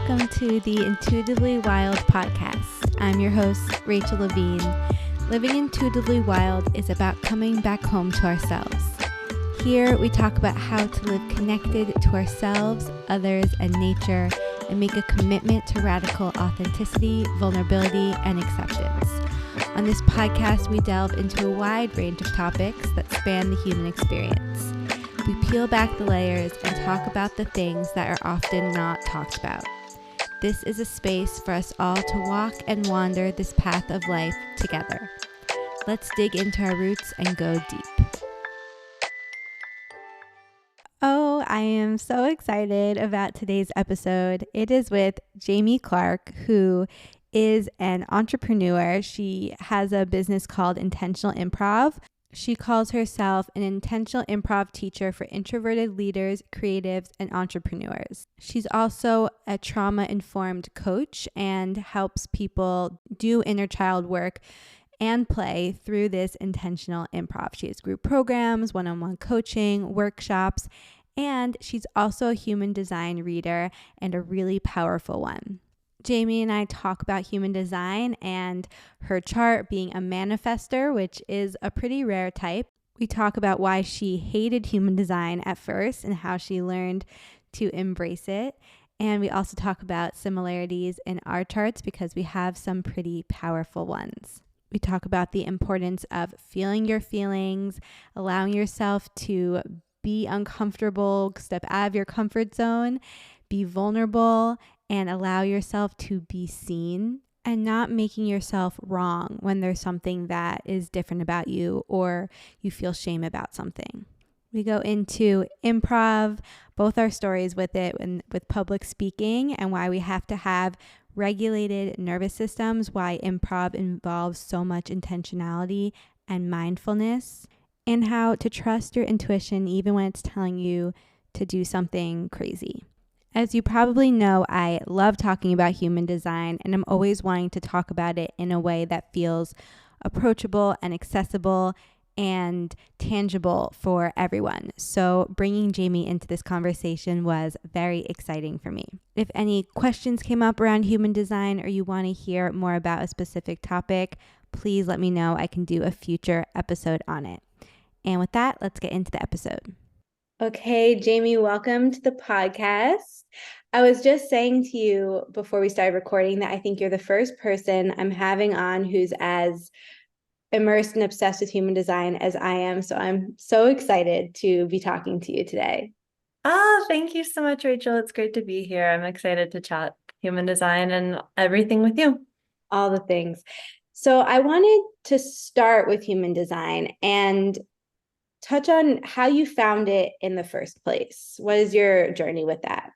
welcome to the Intuitively Wild podcast. I'm your host, Rachel Levine. Living intuitively wild is about coming back home to ourselves. Here we talk about how to live connected to ourselves, others, and nature, and make a commitment to radical authenticity, vulnerability, and acceptance. On this podcast, we delve into a wide range of topics that span the human experience. We peel back the layers and talk about the things that are often not talked about. This is a space for us all to walk and wander this path of life together. Let's dig into our roots and go deep. Oh, I am so excited about today's episode. It is with Jamie Clarke, who is an entrepreneur. She has a business called Intentional Improv. She calls herself an intentional improv teacher for introverted leaders, creatives, and entrepreneurs. She's also a trauma-informed coach and helps people do inner child work and play through this intentional improv. She has group programs, one-on-one coaching, workshops, and she's also a human design reader and a really powerful one. Jamie and I talk about human design and her chart being a manifester, which is a pretty rare type. We talk about why she hated human design at first and how she learned to embrace it. And we also talk about similarities in our charts because we have some pretty powerful ones. We talk about the importance of feeling your feelings, allowing yourself to be uncomfortable, step out of your comfort zone, be vulnerable, and allow yourself to be seen, and not making yourself wrong when there's something that is different about you or you feel shame about something. We go into improv, both our stories with it and with public speaking, and why we have to have regulated nervous systems, why improv involves so much intentionality and mindfulness, and how to trust your intuition even when it's telling you to do something crazy. As you probably know, I love talking about human design, and I'm always wanting to talk about it in a way that feels approachable and accessible and tangible for everyone. So bringing Jamie into this conversation was very exciting for me. If any questions came up around human design or you want to hear more about a specific topic, please let me know. I can do a future episode on it. And with that, let's get into the episode. Okay, Jamie, welcome to the podcast. I was just saying to you before we started recording that I think you're the first person I'm having on who's as immersed and obsessed with human design as I am. So I'm so excited to be talking to you today. Oh, thank you so much, Rachel. It's great to be here. I'm excited to chat human design and everything with you. All the things. So I wanted to start with human design and touch on how you found it in the first place. What is your journey with that?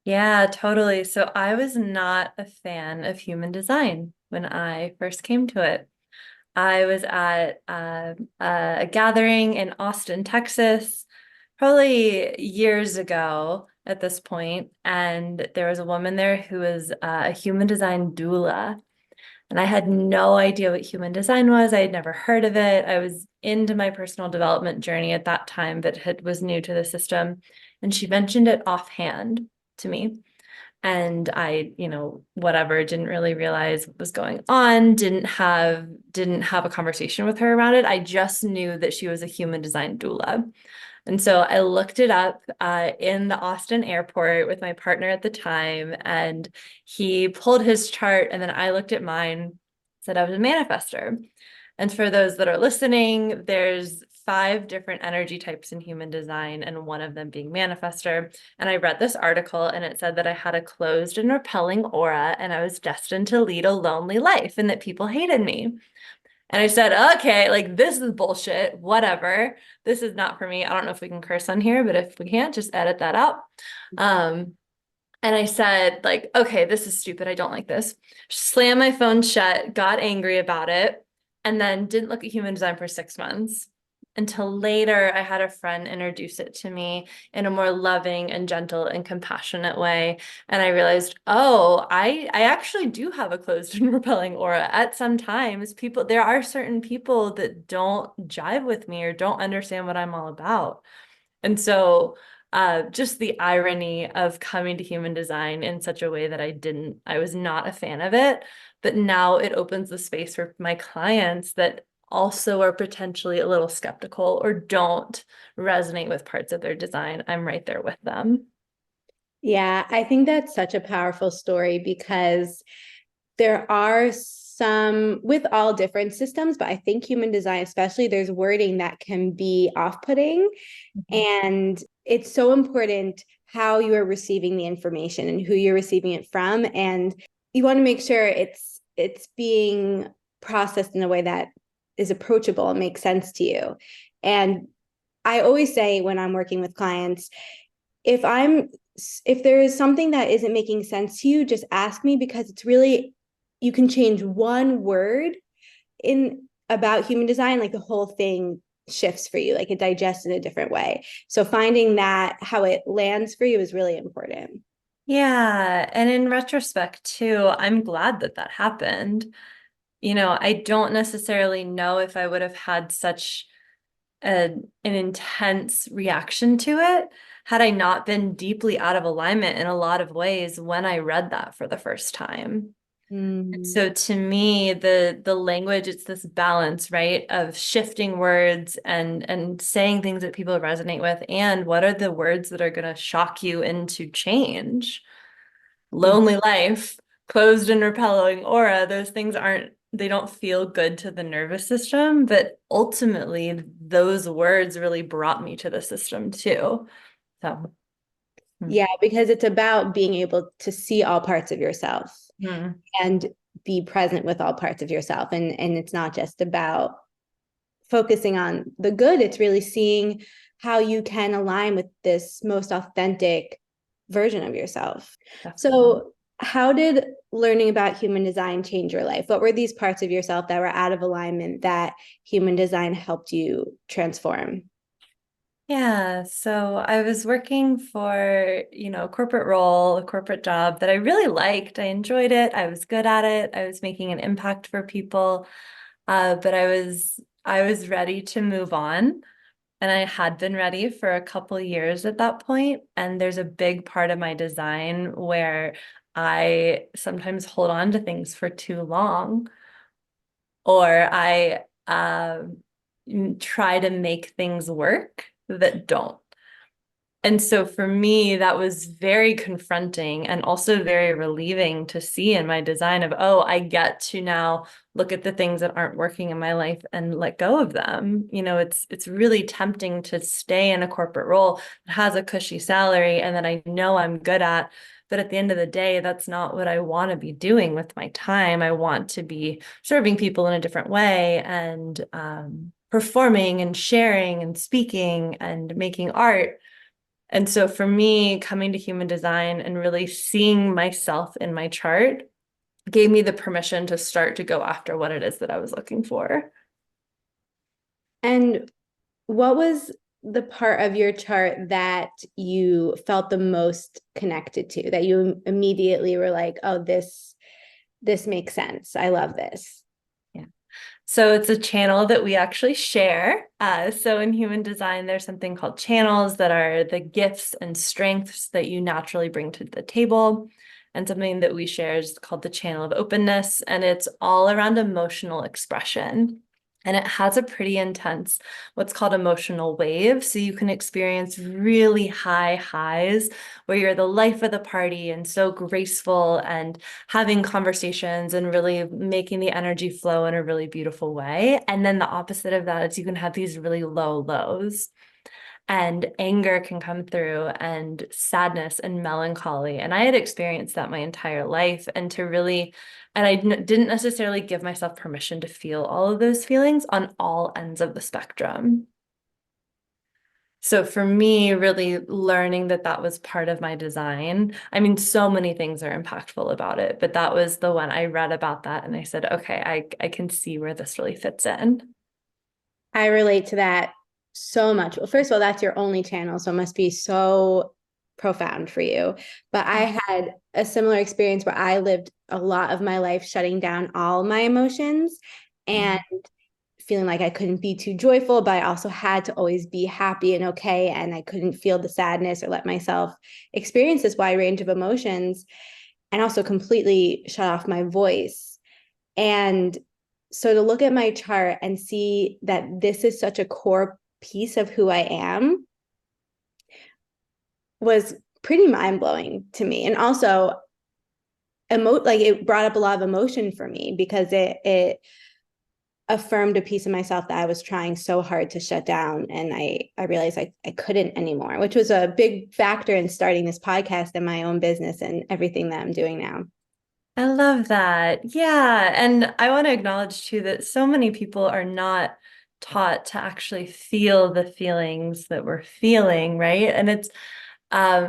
Yeah, totally. So I was not a fan of human design when I first came to it. I was at a gathering in Austin, Texas, probably years ago at this point, and there was a woman there who was a human design doula. And I had no idea what human design was. I had never heard of it. I was into my personal development journey at that time, but was new to the system. And she mentioned it offhand to me. And I, whatever, didn't really realize what was going on, didn't have a conversation with her around it. I just knew that she was a human design doula. And so I looked it up in the Austin airport with my partner at the time, and he pulled his chart, and then I looked at mine, said I was a manifester. And for those that are listening, there's 5 different energy types in human design, and one of them being manifester. And I read this article, and it said that I had a closed and repelling aura, and I was destined to lead a lonely life, and that people hated me. And I said, okay, like this is bullshit, whatever. This is not for me. I don't know if we can curse on here, but if we can't, just edit that out. And I said, like, okay, this is stupid. I don't like this. Slammed my phone shut, got angry about it, and then didn't look at human design for 6 months. Until later, I had a friend introduce it to me in a more loving and gentle and compassionate way. And I realized, oh, I actually do have a closed and repelling aura. At some times, there are certain people that don't jive with me or don't understand what I'm all about. And so just the irony of coming to human design in such a way that I was not a fan of it. But now it opens the space for my clients that also are potentially a little skeptical or don't resonate with parts of their design. I'm right there with them. Yeah, I think that's such a powerful story because there are some, with all different systems, but I think human design, especially, there's wording that can be off putting. Mhm. And it's so important how you are receiving the information and who you're receiving it from. And you want to make sure it's being processed in a way that is approachable and makes sense to you. And I always say when I'm working with clients, if I'm if there is something that isn't making sense to you, just ask me, because it's really, you can change one word in about human design, like the whole thing shifts for you, like it digests in a different way. So finding that how it lands for you is really important. Yeah, and in retrospect too, I'm glad that that happened. I don't necessarily know if I would have had such an intense reaction to it had I not been deeply out of alignment in a lot of ways when I read that for the first time. Mm. So to me, the language, it's this balance, right, of shifting words and saying things that people resonate with, and what are the words that are going to shock you into change. Lonely life, closed and repelling aura, those things they don't feel good to the nervous system, but ultimately those words really brought me to the system too. So, Yeah, because it's about being able to see all parts of yourself hmm. and be present with all parts of yourself. And it's not just about focusing on the good, it's really seeing how you can align with this most authentic version of yourself. Definitely. So, how did learning about human design change your life? What were these parts of yourself that were out of alignment that human design helped you transform? Yeah, so I was working for, a corporate role, a corporate job that I really liked. I enjoyed it. I was good at it. I was making an impact for people. But I was ready to move on. And I had been ready for a couple years at that point. And there's a big part of my design where I sometimes hold on to things for too long, or I try to make things work that don't. And so for me, that was very confronting and also very relieving to see in my design of, oh, I get to now look at the things that aren't working in my life and let go of them. It's really tempting to stay in a corporate role that has a cushy salary and that I know I'm good at. But at the end of the day, that's not what I want to be doing with my time. I want to be serving people in a different way and performing and sharing and speaking and making art. And so for me, coming to human design and really seeing myself in my chart gave me the permission to start to go after what it is that I was looking for. And what was the part of your chart that you felt the most connected to, that you immediately were like, oh, this makes sense, I love this? Yeah. So it's a channel that we actually share. So in human design, there's something called channels that are the gifts and strengths that you naturally bring to the table. And something that we share is called the channel of openness, and it's all around emotional expression. And it has a pretty intense, what's called emotional wave. So you can experience really high highs where you're the life of the party and so graceful and having conversations and really making the energy flow in a really beautiful way. And then the opposite of that is you can have these really low lows. And anger can come through, and sadness and melancholy. And I had experienced that my entire life. And I didn't necessarily give myself permission to feel all of those feelings on all ends of the spectrum. So for me, really learning that that was part of my design. I mean, so many things are impactful about it, but that was the one I read about that and I said, okay, I can see where this really fits in. I relate to that so much. Well, first of all, that's your only channel, so it must be so profound for you. But I had a similar experience where I lived a lot of my life shutting down all my emotions. And feeling like I couldn't be too joyful, but I also had to always be happy and okay. And I couldn't feel the sadness or let myself experience this wide range of emotions, and also completely shut off my voice. And so to look at my chart and see that this is such a core piece of who I am was pretty mind blowing to me. And also, like it brought up a lot of emotion for me because it affirmed a piece of myself that I was trying so hard to shut down. And I realized I couldn't anymore, which was a big factor in starting this podcast and my own business and everything that I'm doing now. I love that. Yeah. And I want to acknowledge too that so many people are not taught to actually feel the feelings that we're feeling, right? And it's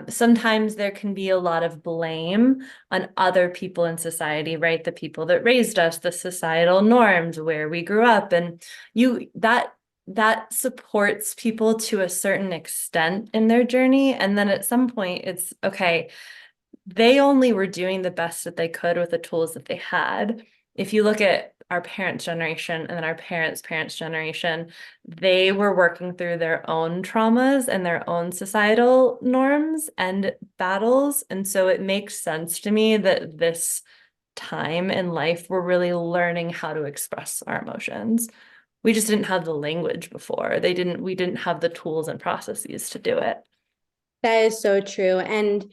sometimes there can be a lot of blame on other people in society, right? The people that raised us, the societal norms, where we grew up, and that supports people to a certain extent in their journey. And then at some point, it's okay, they only were doing the best that they could with the tools that they had. If you look at our parents' generation and then our parents' generation, they were working through their own traumas and their own societal norms and battles. And so it makes sense to me that this time in life, we're really learning how to express our emotions. We just didn't have the language before. We didn't have the tools and processes to do it. That is so true. And,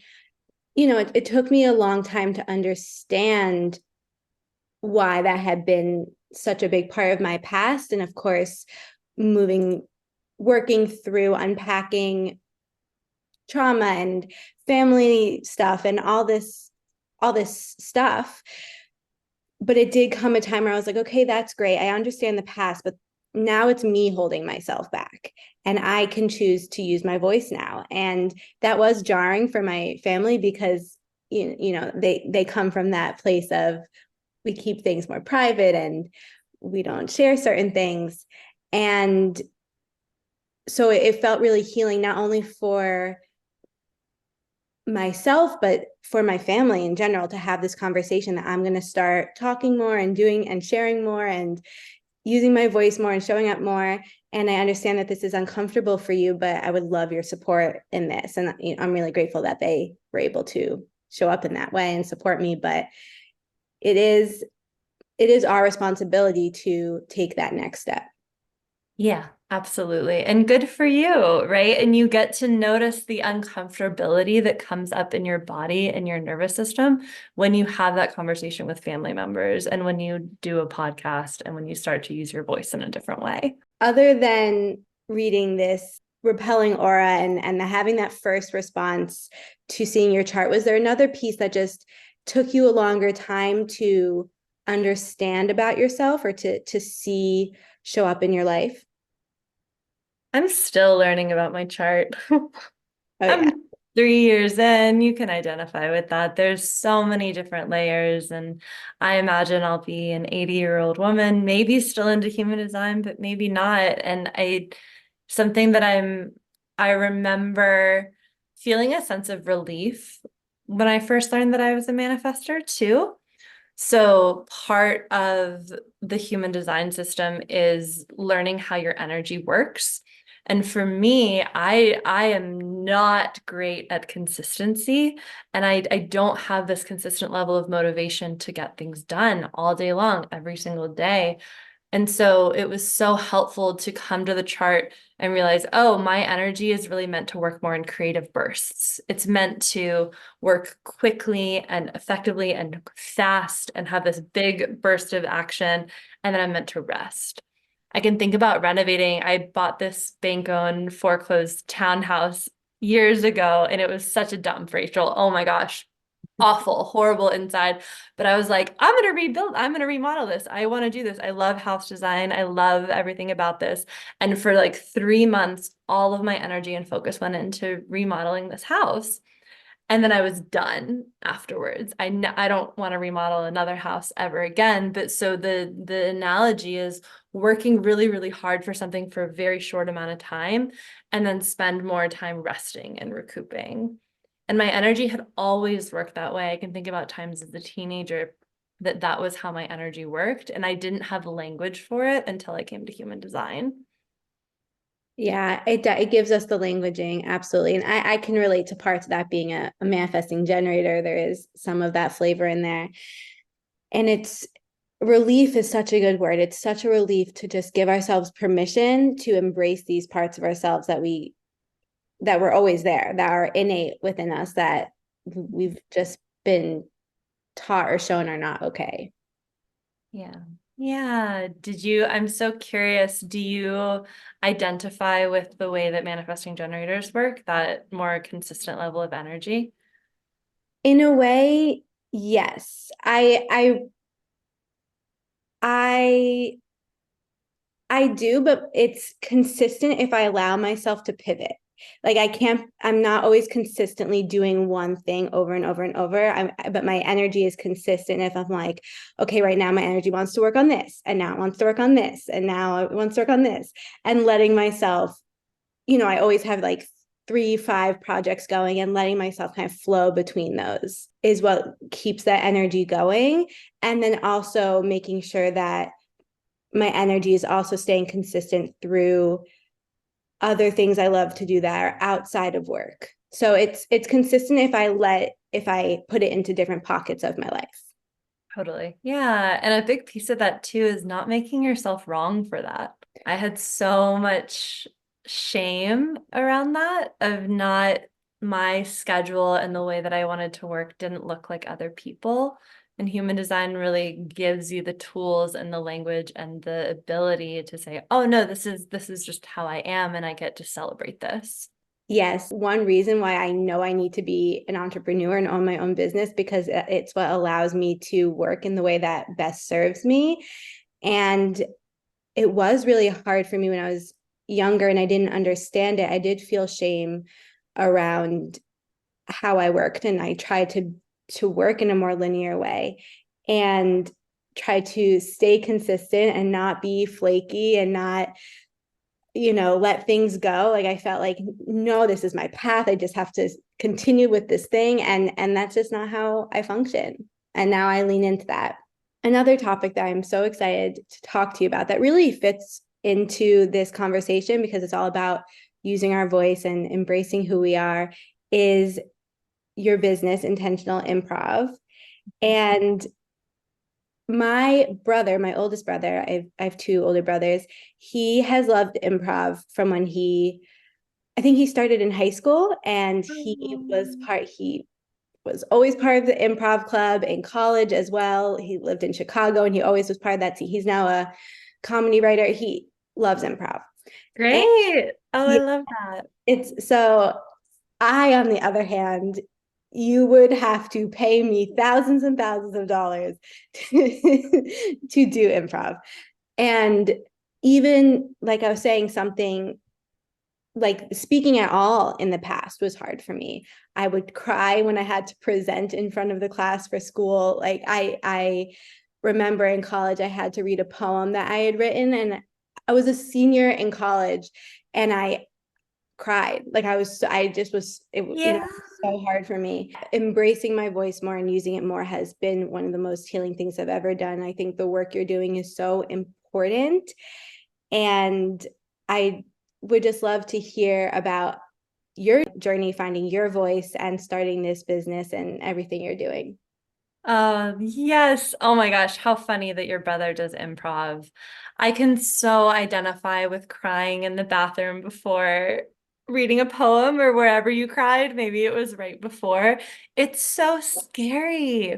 it took me a long time to understand why that had been such a big part of my past. And of course, working through unpacking trauma and family stuff and all this stuff. But it did come a time where I was like, okay, that's great. I understand the past, but now it's me holding myself back, and I can choose to use my voice now. And that was jarring for my family because they come from that place of we keep things more private and we don't share certain things. And so it felt really healing, not only for myself, but for my family in general, to have this conversation that I'm going to start talking more and doing and sharing more and using my voice more and showing up more. And I understand that this is uncomfortable for you, but I would love your support in this. And I'm really grateful that they were able to show up in that way and support me. But it is our responsibility to take that next step. Yeah, absolutely. And good for you, right? And you get to notice the uncomfortability that comes up in your body and your nervous system when you have that conversation with family members and when you do a podcast and when you start to use your voice in a different way. Other than reading this repelling aura and having that first response to seeing your chart, was there another piece that just took you a longer time to understand about yourself or to see show up in your life? I'm still learning about my chart. Oh yeah. I'm 3 years in. You can identify with that. There's so many different layers, and I imagine I'll be an 80-year-old woman, maybe still into human design, but maybe not. And something that I remember feeling a sense of relief when I first learned that I was a manifester too. So part of the human design system is learning how your energy works. And for me, I am not great at consistency, and I don't have this consistent level of motivation to get things done all day long, every single day. And so it was so helpful to come to the chart and realize, oh, my energy is really meant to work more in creative bursts. It's meant to work quickly and effectively and fast and have this big burst of action. And then I'm meant to rest. I can think about renovating. I bought this bank-owned foreclosed townhouse years ago, and it was such a dump, Rachel. Oh my gosh, awful, horrible inside. But I was like, I'm going to rebuild, I'm going to remodel this. I want to do this. I love house design. I love everything about this. And for like 3 months, all of my energy and focus went into remodeling this house. And then I was done afterwards. I don't want to remodel another house ever again. But so the analogy is working really, really hard for something for a very short amount of time and then spend more time resting and recouping. And my energy had always worked that way. I can think about times as a teenager that that was how my energy worked. And I didn't have language for it until I came to human design. Yeah, it gives us the languaging, absolutely. And I can relate to parts of that being a manifesting generator. There is some of that flavor in there. And it's relief is such a good word. It's such a relief to just give ourselves permission to embrace these parts of ourselves that were always there, that are innate within us, that we've just been taught or shown are not okay. Yeah. Yeah. I'm so curious, do you identify with the way that manifesting generators work, that more consistent level of energy? In a way, yes. I I do, but it's consistent if I allow myself to pivot. Like I'm not always consistently doing one thing over and over and over. But my energy is consistent if I'm like, okay, right now my energy wants to work on this, and now it wants to work on this, and now it wants to work on this, and letting myself, I always have like 3, 5 projects going, and letting myself kind of flow between those is what keeps that energy going. And then also making sure that my energy is also staying consistent through other things I love to do that are outside of work. So it's consistent if I put it into different pockets of my life. Totally. Yeah. And a big piece of that too is not making yourself wrong for that. I had so much shame around that of not my schedule and the way that I wanted to work didn't look like other people. And human design really gives you the tools and the language and the ability to say, oh no, this is just how I am and I get to celebrate this. Yes, one reason why I know I need to be an entrepreneur and own my own business, because it's what allows me to work in the way that best serves me. And it was really hard for me when I was younger and I didn't understand it. I did feel shame around how I worked, and I tried to work in a more linear way and try to stay consistent and not be flaky and not, let things go. Like I felt like, no, this is my path. I just have to continue with this thing, and that's just not how I function. And now I lean into that. Another topic that I'm so excited to talk to you about that really fits into this conversation, because it's all about using our voice and embracing who we are, is your business, Intentional Improv. And my oldest brother, I have 2 older brothers. He has loved improv from when I think he started in high school, and he was always part of the improv club in college as well. He lived in Chicago and he always was part of that team. He's now a comedy writer. He loves improv. And Great. Oh, I yeah, love that. it's so I, on the other hand, you would have to pay me thousands and thousands of dollars to do improv. And even like I was saying, something like speaking at all in the past was hard for me. I would cry when I had to present in front of the class for school. Like I remember in college I had to read a poem that I had written, and I was a senior in college, and I cried. Like I just was, Yeah. so hard for me. Embracing my voice more and using it more has been one of the most healing things I've ever done. I think the work you're doing is so important. And I would just love to hear about your journey finding your voice and starting this business and everything you're doing. Yes. Oh my gosh, how funny that your brother does improv. I can so identify with crying in the bathroom before reading a poem or wherever you cried. Maybe it was right before. It's so scary.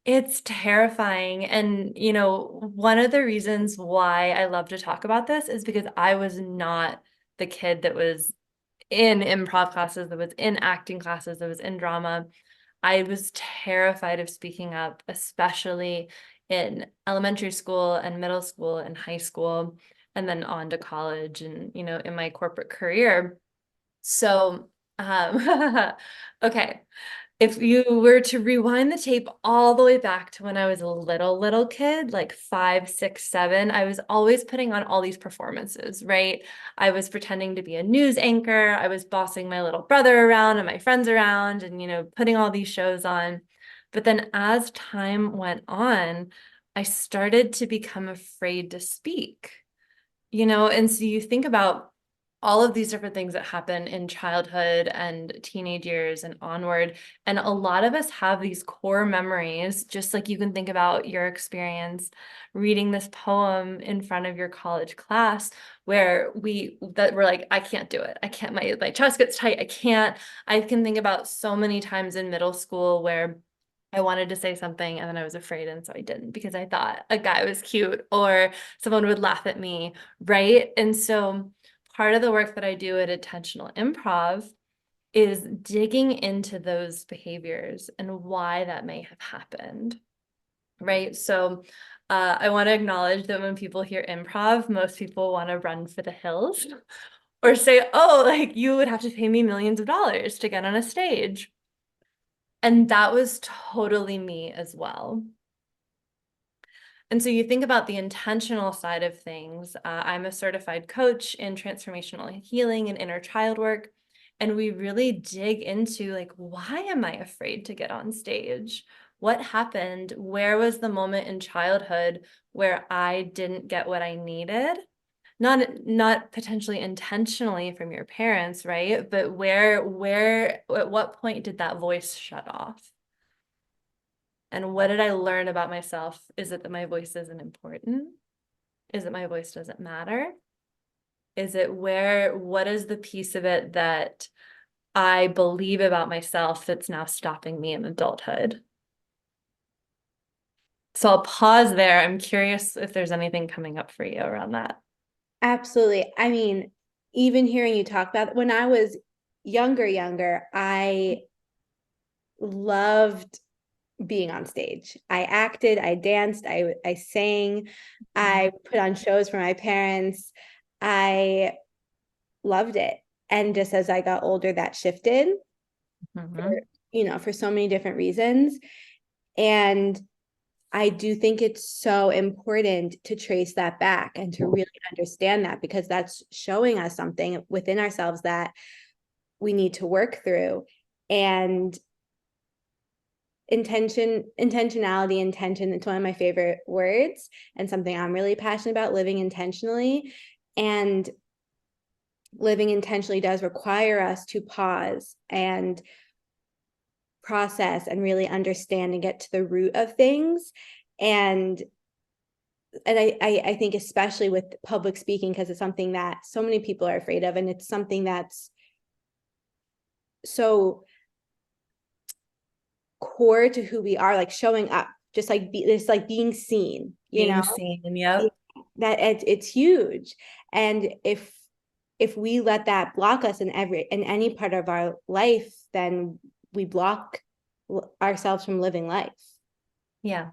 It's terrifying. And, one of the reasons why I love to talk about this is because I was not the kid that was in improv classes, that was in acting classes, that was in drama. I was terrified of speaking up, especially in elementary school and middle school and high school, and then on to college and, in my corporate career. So, okay. If you were to rewind the tape all the way back to when I was a little kid, like 5, 6, 7, I was always putting on all these performances, right? I was pretending to be a news anchor. I was bossing my little brother around and my friends around and, putting all these shows on. But then as time went on, I started to become afraid to speak, and so you think about all of these different things that happen in childhood and teenage years and onward. And a lot of us have these core memories, just like you can think about your experience reading this poem in front of your college class, where we're like, I can't do it. I can't, my chest gets tight. I can't. I can think about so many times in middle school where I wanted to say something and then I was afraid, and so I didn't because I thought a guy was cute or someone would laugh at me, right? And so part of the work that I do at Intentional Improv is digging into those behaviors and why that may have happened, right? So I want to acknowledge that when people hear improv, most people want to run for the hills or say, oh, like you would have to pay me millions of dollars to get on a stage. And that was totally me as well. And so you think about the intentional side of things. I'm a certified coach in transformational healing and inner child work. And we really dig into like, why am I afraid to get on stage? What happened? Where was the moment in childhood where I didn't get what I needed? Not potentially intentionally from your parents, right? But at what point did that voice shut off? And what did I learn about myself? Is it that my voice isn't important? Is it my voice doesn't matter? Is it what is the piece of it that I believe about myself that's now stopping me in adulthood? So I'll pause there. I'm curious if there's anything coming up for you around that. Absolutely. I mean, even hearing you talk about when I was younger, I loved being on stage. I acted, I danced, I sang, I put on shows for my parents. I loved it. And just as I got older, that shifted for, Mhm. for so many different reasons. And I do think it's so important to trace that back and to really understand that, because that's showing us something within ourselves that we need to work through. And intention, it's one of my favorite words and something I'm really passionate about, living intentionally. And living intentionally does require us to pause and process and really understand and get to the root of things. And I think especially with public speaking, because it's something that so many people are afraid of, and it's something that's so core to who we are, like showing up, just like it's like being seen, Being seen. Yep. that it's huge. And if we let that block us in any part of our life, then we block ourselves from living life. Yeah.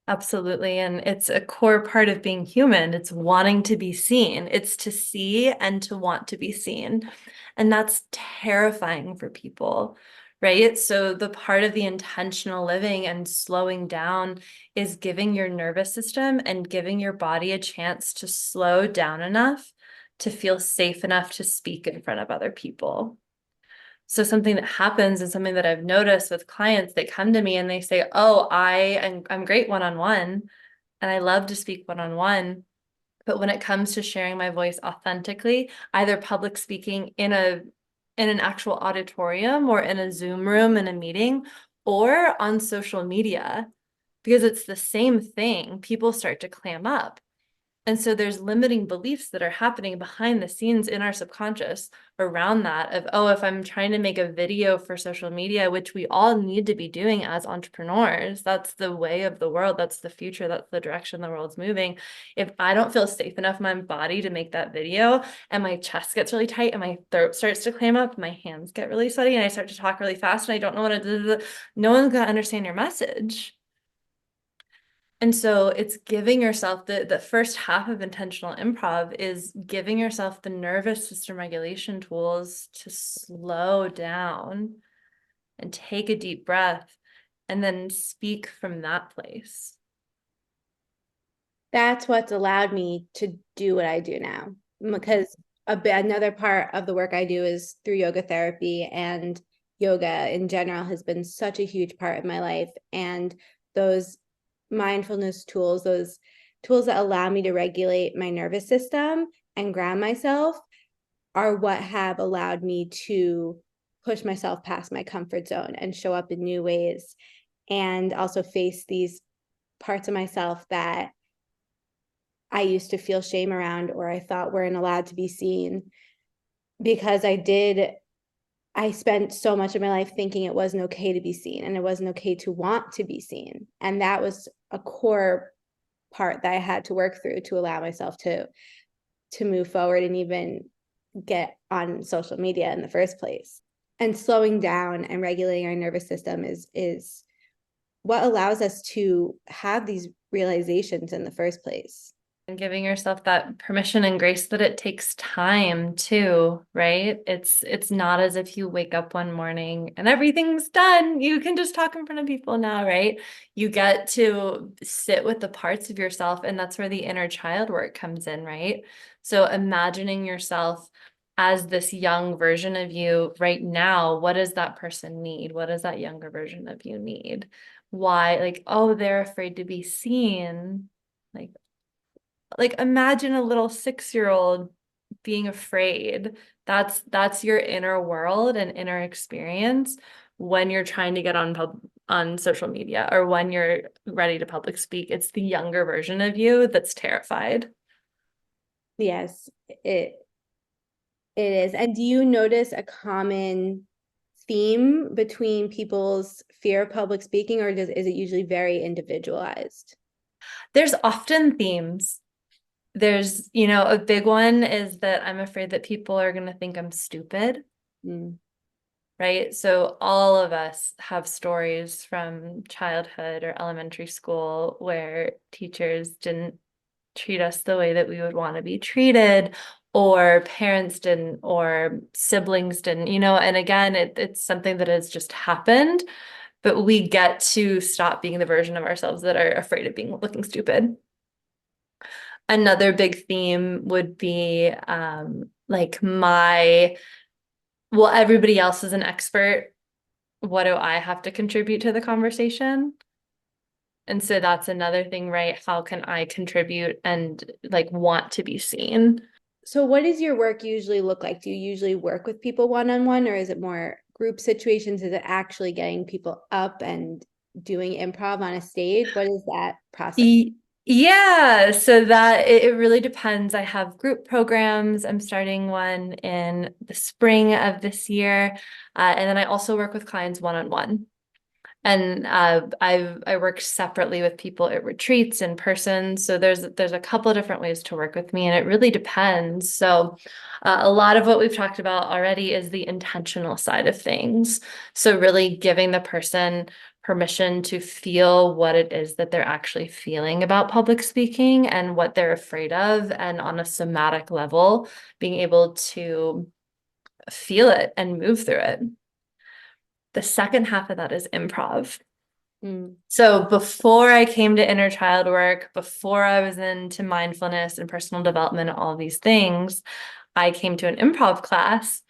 Absolutely. And it's a core part of being human. It's wanting to be seen. It's to see and to want to be seen. And that's terrifying for people, right? So the part of the intentional living and slowing down is giving your nervous system and giving your body a chance to slow down enough to feel safe enough to speak in front of other people. So something that happens and something that I've noticed with clients, they come to me and they say, "Oh, I'm great one-on-one and I love to speak one-on-one, but when it comes to sharing my voice authentically, either public speaking in an actual auditorium or in a Zoom room in a meeting or on social media, because it's the same thing, people start to clam up." And so there's limiting beliefs that are happening behind the scenes in our subconscious around that of, oh, if I'm trying to make a video for social media, which we all need to be doing as entrepreneurs, that's the way of the world. That's the future. That's the direction the world's moving. If I don't feel safe enough in my body to make that video and my chest gets really tight and my throat starts to clam up, my hands get really sweaty and I start to talk really fast and I don't know what to do, no one's going to understand your message. And so it's giving yourself the first half of intentional improv is giving yourself the nervous system regulation tools to slow down and take a deep breath and then speak from that place. That's what's allowed me to do what I do now, because another part of the work I do is through yoga therapy, and yoga in general has been such a huge part of my life. And those mindfulness tools, those tools that allow me to regulate my nervous system and ground myself, are what have allowed me to push myself past my comfort zone and show up in new ways, and also face these parts of myself that I used to feel shame around or I thought weren't allowed to be seen, because I spent so much of my life thinking it wasn't okay to be seen and it wasn't okay to want to be seen. And that was a core part that I had to work through to allow myself to move forward and even get on social media in the first place. And slowing down and regulating our nervous system is what allows us to have these realizations in the first place. And giving yourself that permission and grace that it takes time too, right? It's not as if you wake up one morning and everything's done. You can just talk in front of people now, right? You get to sit with the parts of yourself, and that's where the inner child work comes in, right? So imagining yourself as this young version of you right now, what does that person need? What does that younger version of you need? Why? Like, oh, they're afraid to be seen. Like imagine a little 6-year-old being afraid. That's your inner world and inner experience when you're trying to get on social media or when you're ready to public speak. It's the younger version of you that's terrified. Yes, it is. And do you notice a common theme between people's fear of public speaking, or is it usually very individualized? There's often themes. There's, a big one is that I'm afraid that people are going to think I'm stupid. Mm. Right? So all of us have stories from childhood or elementary school where teachers didn't treat us the way that we would want to be treated, or parents didn't, or siblings didn't, and again, it's something that has just happened, but we get to stop being the version of ourselves that are afraid of looking stupid. Another big theme would be like well, everybody else is an expert. What do I have to contribute to the conversation? And so that's another thing, right? How can I contribute and like want to be seen? So what does your work usually look like? Do you usually work with people one-on-one, or is it more group situations? Is it actually getting people up and doing improv on a stage? What is that process? Yeah, so that it really depends. I have group programs. I'm starting one in the spring of this year. And then I also work with clients one-on-one. And I work separately with people at retreats in person. So there's a couple of different ways to work with me, and it really depends. So a lot of what we've talked about already is the intentional side of things. So really giving the person permission to feel what it is that they're actually feeling about public speaking and what they're afraid of, and on a somatic level, being able to feel it and move through it. The second half of that is improv. Mm. So before I came to inner child work, before I was into mindfulness and personal development, all these things, I came to an improv class,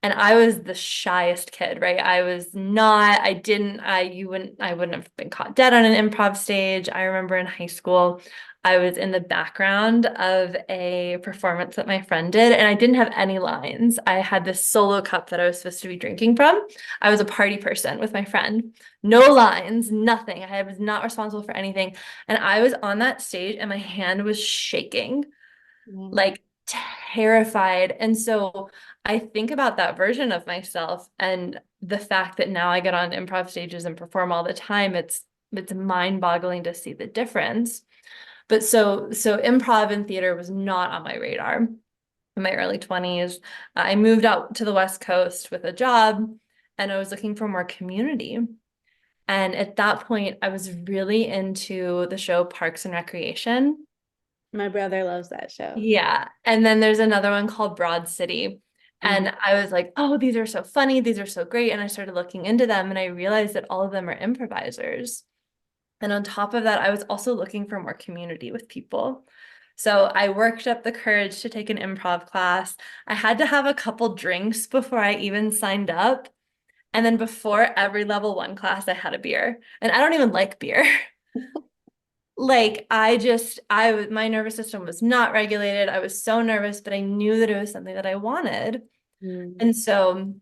and I was the shyest kid, right? I was not, I didn't, I wouldn't have been caught dead on an improv stage. I remember in high school, I was in the background of a performance that my friend did, and I didn't have any lines. I had this solo cup that I was supposed to be drinking from. I was a party person with my friend. No lines, nothing. I was not responsible for anything. And I was on that stage and my hand was shaking, Mm. like terrified. And so I think about that version of myself and the fact that now I get on improv stages and perform all the time. It's mind-boggling to see the difference. But so improv and theater was not on my radar in my early 20s. I moved out to the West Coast with a job, and I was looking for more community. And at that point, I was really into the show Parks and Recreation. My brother loves that show. Yeah. And then there's another one called Broad City. Mhm. And I was like, oh, these are so funny. These are so great. And I started looking into them, and I realized that all of them are improvisers. And on top of that, I was also looking for more community with people. So I worked up the courage to take an improv class. I had to have a couple drinks before I even signed up. And then before every level one class, I had a beer. And I don't even like beer. Like my nervous system was not regulated. I was so nervous, but I knew that it was something that I wanted. Mm. And so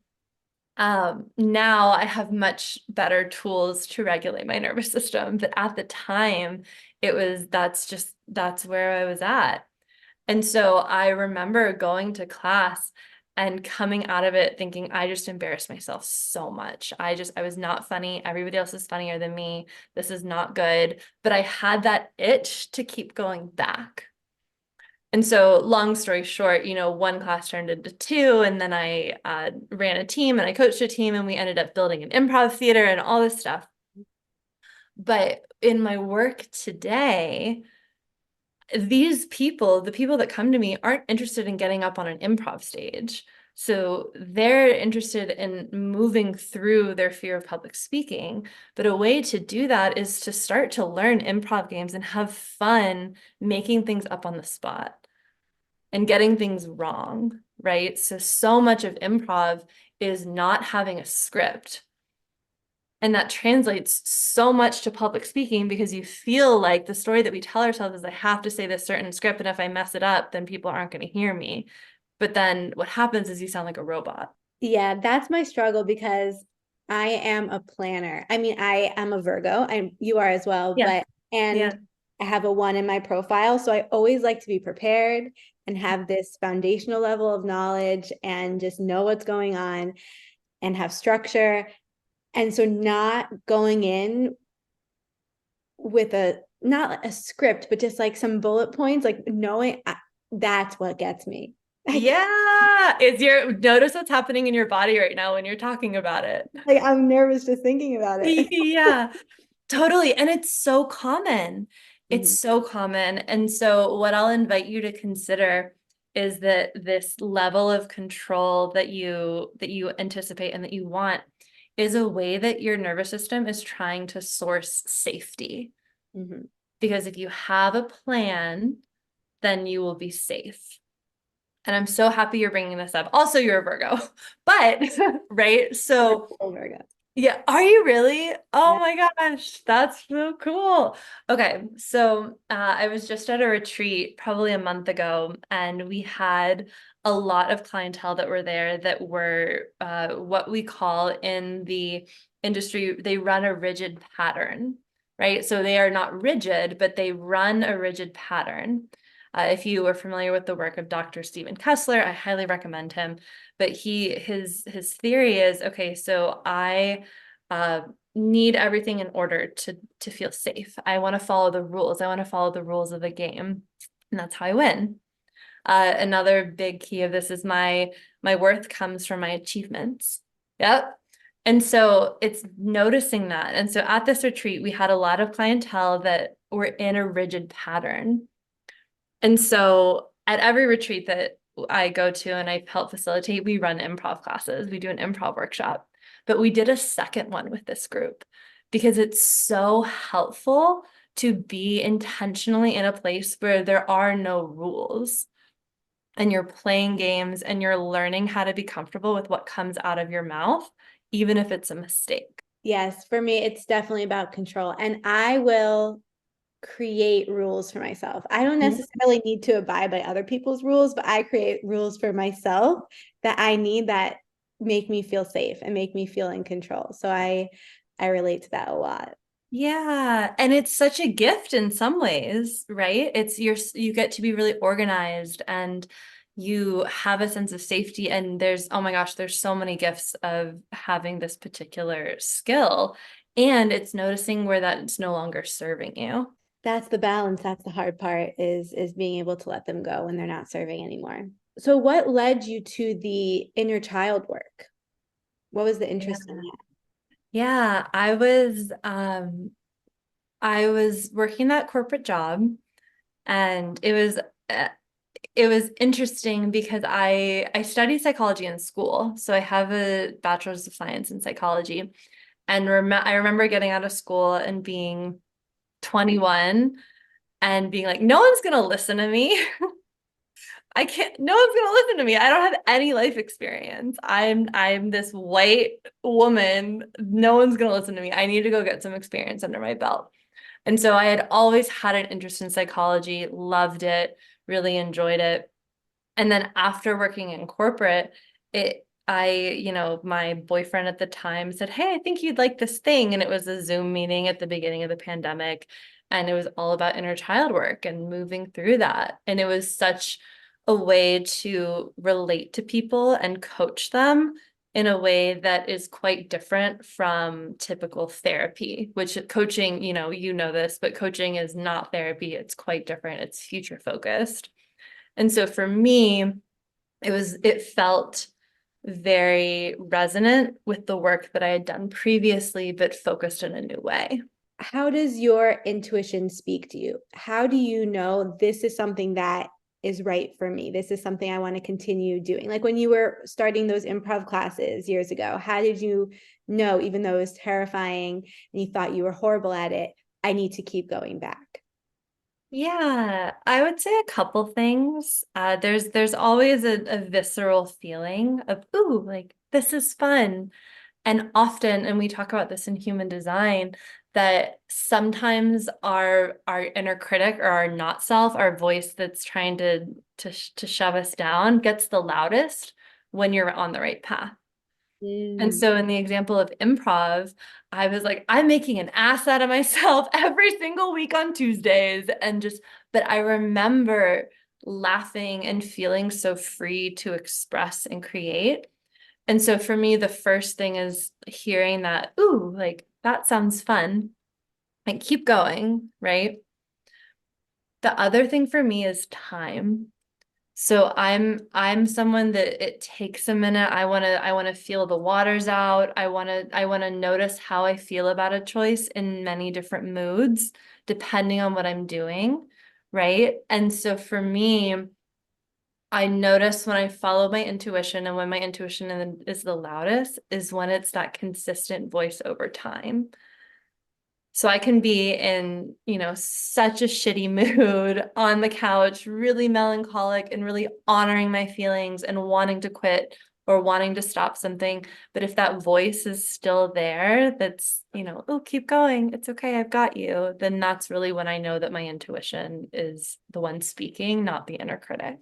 now I have much better tools to regulate my nervous system. But at the time, that's where I was at. And so I remember going to class and coming out of it thinking, I just embarrassed myself so much. I was not funny. Everybody else is funnier than me. This is not good. But I had that itch to keep going back. And so, long story short, one class turned into two, and then I ran a team and I coached a team, and we ended up building an improv theater and all this stuff. But in my work today, the people that come to me aren't interested in getting up on an improv stage. So they're interested in moving through their fear of public speaking. But a way to do that is to start to learn improv games and have fun making things up on the spot and getting things wrong, right? So much of improv is not having a script. And that translates so much to public speaking because you feel like the story that we tell ourselves is I have to say this certain script, and if I mess it up, then people aren't going to hear me. But then what happens is you sound like a robot. Yeah, that's my struggle because I am a planner. I mean, I am a Virgo, and you are as well, Yeah. and Yeah. I have a one in my profile. So I always like to be prepared and have this foundational level of knowledge and just know what's going on and have structure. And so not going in with not a script, but just like some bullet points, like knowing that's what gets me. Like, Yeah. Notice what's happening in your body right now when you're talking about it. like I'm nervous just thinking about it. Yeah. Totally. And it's so common. It's Mhm. so common. And so what I'll invite you to consider is that this level of control that you anticipate and that you want is a way that your nervous system is trying to source safety. Mhm. Because if you have a plan, then you will be safe. And I'm so happy you're bringing this up. Also, you're a Virgo, but right? I'm a So total Virgo. yeah, are you really? Oh Yeah. my gosh, that's so cool. Okay, so I was just at a retreat probably a month ago, and we had a lot of clientele that were there that were what we call in the industry, they run a rigid pattern, right? So they are not rigid, but they run a rigid pattern. If you are familiar with the work of Dr. Stephen Kessler, I highly recommend him. But his theory is, okay, so I uh, need everything in order to feel safe. I want to follow the rules. I want to follow the rules of the game, and that's how I win. Another big key of this is my worth comes from my achievements. Yep. And so it's noticing that. And so at this retreat, we had a lot of clientele that were in a rigid pattern. And so at every retreat that I go to and I help facilitate, we run improv classes. We do an improv workshop. But we did a second one with this group because it's so helpful to be intentionally in a place where there are no rules and you're playing games and you're learning how to be comfortable with what comes out of your mouth, even if it's a mistake. Yes, for me, it's definitely about control. And I will create rules for myself. I don't necessarily need to abide by other people's rules, but I create rules for myself that I need that make me feel safe and make me feel in control. So I relate to that a lot. Yeah, and it's such a gift in some ways, right? You get to be really organized and you have a sense of safety, and oh my gosh, there's so many gifts of having this particular skill, and it's noticing where that's no longer serving you. That's the balance. That's the hard part is being able to let them go when they're not serving anymore. So what led you to the inner child work? What was the Yeah. interest in that? Yeah, I was working that corporate job, and uh, it was interesting because I studied psychology in school. So I have a bachelor's of science in psychology. And I remember getting out of school and being 21 and being like, no one's gonna listen to me. I can't, no one's gonna listen to me. I don't have any life experience. I'm this white woman. No one's gonna listen to me. I need to go get some experience under my belt. And so I had always had an interest in psychology, loved it, really enjoyed it. And then after working in corporate, my boyfriend at the time said, "Hey, I think you'd like this thing." And it was a Zoom meeting at the beginning of the pandemic. And it was all about inner child work and moving through that. And it was such a way to relate to people and coach them in a way that is quite different from typical therapy, which coaching, you know this, but coaching is not therapy. It's quite different. It's future focused. And so for me, it felt very resonant with the work that I had done previously, but focused in a new way. How does your intuition speak to you? How do you know this is something that is right for me? This is something I want to continue doing. Like when you were starting those improv classes years ago, how did you know, even though it was terrifying and you thought you were horrible at it, I need to keep going back? Yeah, I would say a couple things. There's always a visceral feeling of, ooh, like this is fun. And often, and we talk about this in human design, that sometimes our inner critic or our not self, our voice that's trying to shove us down, gets the loudest when you're on the right path. And Mm. so in the example of improv, I was like, I'm making an ass out of myself every single week on Tuesdays. But I remember laughing and feeling so free to express and create. And so for me, the first thing is hearing that, ooh, like that sounds fun. Like keep going, right? The other thing for me is time. So I'm someone that it takes a minute. I want to feel the waters out. I want to notice how I feel about a choice in many different moods depending on what I'm doing, right? And so for me, I notice when I follow my intuition and when my intuition is the loudest is when it's that consistent voice over time. So I can be in, such a shitty mood on the couch, really melancholic and really honoring my feelings and wanting to quit or wanting to stop something. But if that voice is still there, that's, oh, keep going. It's okay. I've got you. Then that's really when I know that my intuition is the one speaking, not the inner critic.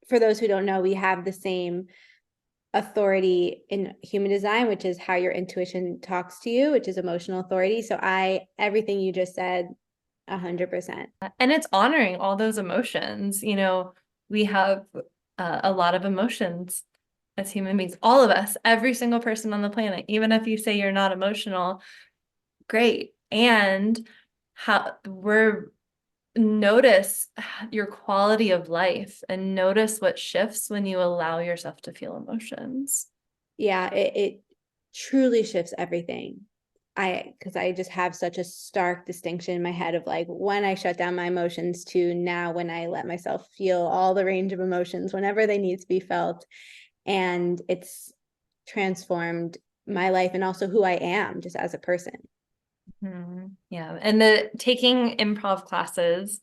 For those who don't know, we have the same authority in human design, which is how your intuition talks to you, which is emotional authority. So everything you just said, 100%. And it's honoring all those emotions. We have a lot of emotions as human beings, all of us, every single person on the planet. Even if you say you're not emotional, great. And how we're notice your quality of life and notice what shifts when you allow yourself to feel emotions. Yeah, it truly shifts everything. Because I just have such a stark distinction in my head of like when I shut down my emotions to now when I let myself feel all the range of emotions whenever they need to be felt. And it's transformed my life and also who I am just as a person. Yeah. And the taking improv classes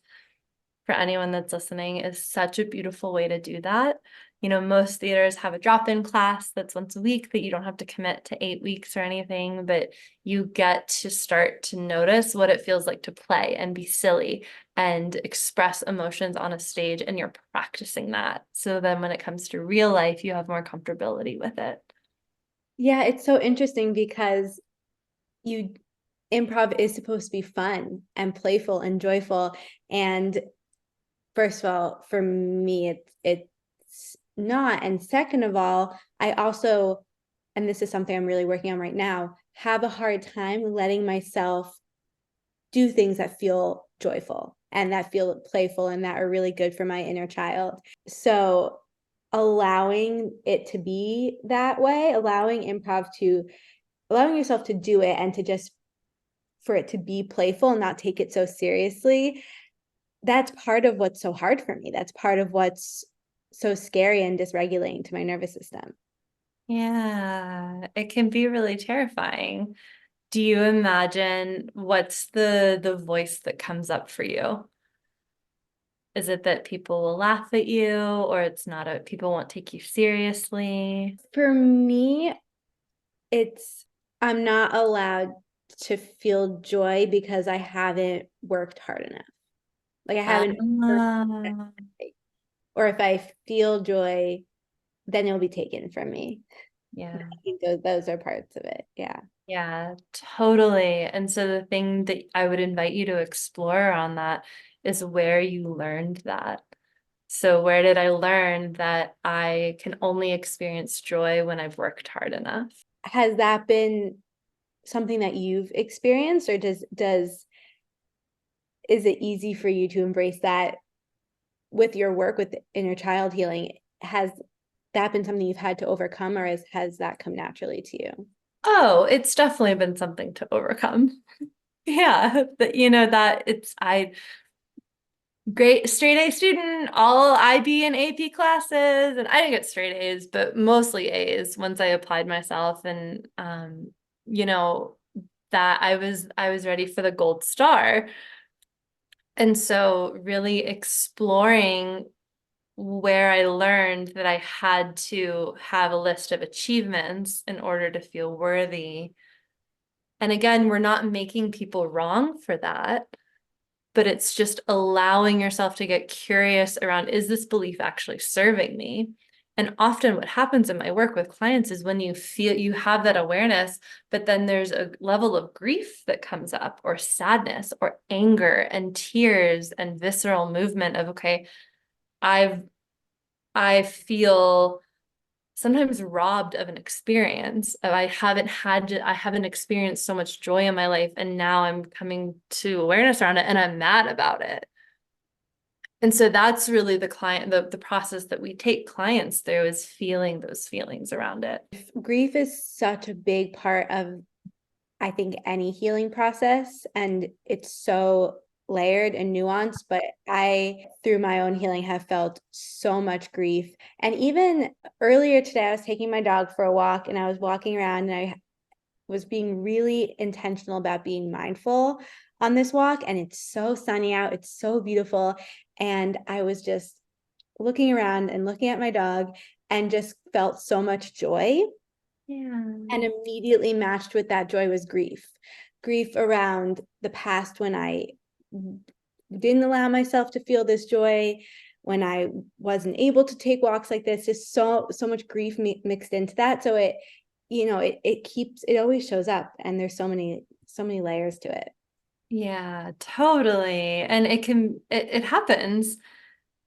for anyone that's listening is such a beautiful way to do that. Most theaters have a drop-in class that's once a week that you don't have to commit to 8 weeks or anything, but you get to start to notice what it feels like to play and be silly and express emotions on a stage, and you're practicing that. So then when it comes to real life, you have more comfortability with it. Yeah, it's so interesting because you improv is supposed to be fun and playful and joyful. And first of all, for me, it's not. And second of all, I also, and this is something I'm really working on right now, have a hard time letting myself do things that feel joyful and that feel playful and that are really good for my inner child. So allowing it to be that way, allowing yourself to do it and to just for it to be playful and not take it so seriously, that's part of what's so hard for me. That's part of what's so scary and dysregulating to my nervous system. Yeah, it can be really terrifying. Do you imagine what's the voice that comes up for you? Is it that people will laugh at you, or it's not people won't take you seriously? For me, it's I'm not allowed to feel joy because I haven't worked hard enough. Like I haven't worked, Ah, or if I feel joy, then it'll be taken from me. I yeah. think those are parts of it. Yeah. Yeah, totally. And so the thing that I would invite you to explore on that is where you learned that. So where did I learn that I can only experience joy when I've worked hard enough? Has that been something that you've experienced, or does is it easy for you to embrace that with your work with inner child healing? Has that been something you've had to overcome, or has that come naturally to you? Oh, it's definitely been something to overcome. Yeah, that that I great straight A student, all IB and AP classes, and I didn't get straight A's, but mostly A's once I applied myself, and you know, that I was ready for the gold star. And so really exploring where I learned that I had to have a list of achievements in order to feel worthy. And again, we're not making people wrong for that, but it's just allowing yourself to get curious around, is this belief actually serving me? And often what happens in my work with clients is when you feel you have that awareness, but then there's a level of grief that comes up, or sadness, or anger, and tears, and visceral movement of, okay, I've I feel sometimes robbed of an experience. I haven't experienced so much joy in my life, and now I'm coming to awareness around it and I'm mad about it. And so that's really the process that we take clients through, is feeling those feelings around it. Grief is such a big part of, I think, any healing process, and it's so layered and nuanced. But I, through my own healing, have felt so much grief. And even earlier today, I was taking my dog for a walk, and I was walking around, and I was being really intentional about being mindful on this walk. And it's so sunny out, it's so beautiful. And I was just looking around and looking at my dog and just felt so much joy. Yeah. And immediately matched with that joy was grief around the past, when I didn't allow myself to feel this joy, when I wasn't able to take walks like this. Just so much grief mixed into that. So it always shows up, and there's so many layers to it. Yeah, totally. And it happens.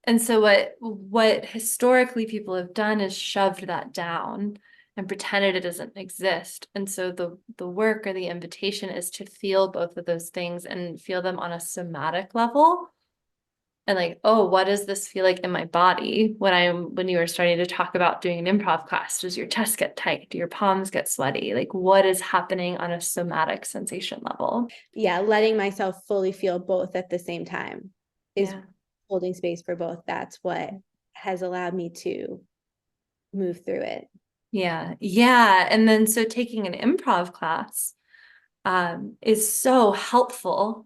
And so what historically people have done is shoved that down and pretended it doesn't exist. And so the work, or the invitation, is to feel both of those things and feel them on a somatic level. And like, oh, what does this feel like in my body when you were starting to talk about doing an improv class? Does your chest get tight? Do your palms get sweaty? Like, what is happening on a somatic sensation level? Yeah, letting myself fully feel both at the same time is Yeah. holding space for both. That's what has allowed me to move through it. Yeah. Yeah. And then so taking an improv class is so helpful,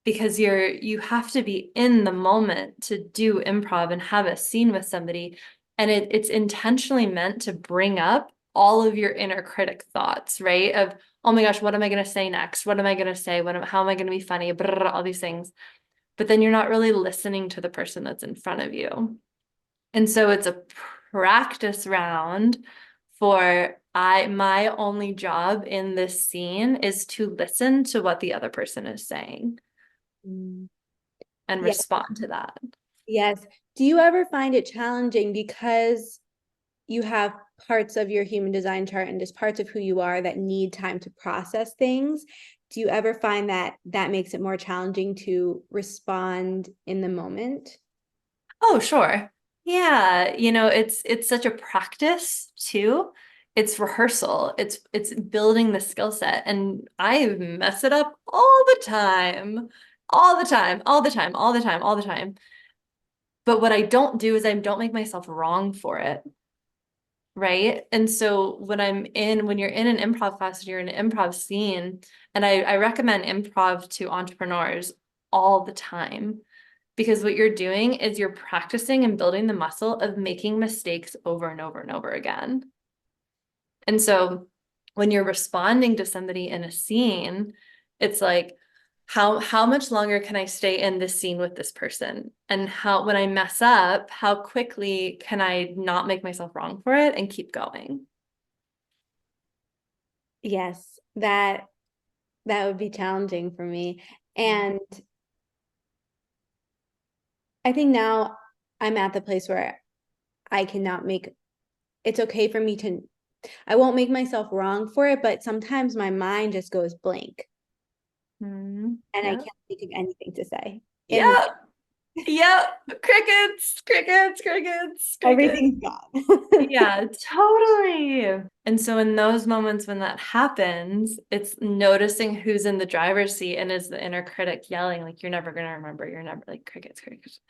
because you have to be in the moment to do improv and have a scene with somebody. And it's intentionally meant to bring up all of your inner critic thoughts, right? Of, oh my gosh, what am I going to say next? What am I going to say? How am I going to be funny? Brr, all these things. But then you're not really listening to the person that's in front of you. And so it's a practice round for my only job in this scene is to listen to what the other person is saying Mm. and Yeah. respond to that. Yes. Do you ever find it challenging because you have parts of your human design chart and just parts of who you are that need time to process things? Do you ever find that that makes it more challenging to respond in the moment? Oh, sure. Yeah, it's such a practice too. It's rehearsal. It's building the skill set. And I mess it up all the time. All the time, all the time, all the time, all the time. But what I don't do is I don't make myself wrong for it. Right. And so when you're in an improv class and you're in an improv scene, and I recommend improv to entrepreneurs all the time, because what you're doing is you're practicing and building the muscle of making mistakes over and over and over again. And so when you're responding to somebody in a scene, it's like, how much longer can I stay in this scene with this person? And how, when I mess up, how quickly can I not make myself wrong for it and keep going? Yes, that would be challenging for me. And I think now I'm at the place where I cannot make it's okay for me to I won't make myself wrong for it, but sometimes my mind just goes blank and I Yeah. can't think of anything to say. And Yeah. Yeah. Crickets, crickets, crickets, crickets. everything's gone. Yeah, totally. And so in those moments when that happens, it's noticing who's in the driver's seat and is the inner critic yelling, like, you're never going to remember, you're never like crickets, crickets.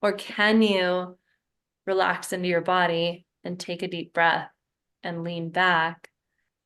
Or can you relax into your body and take a deep breath and lean back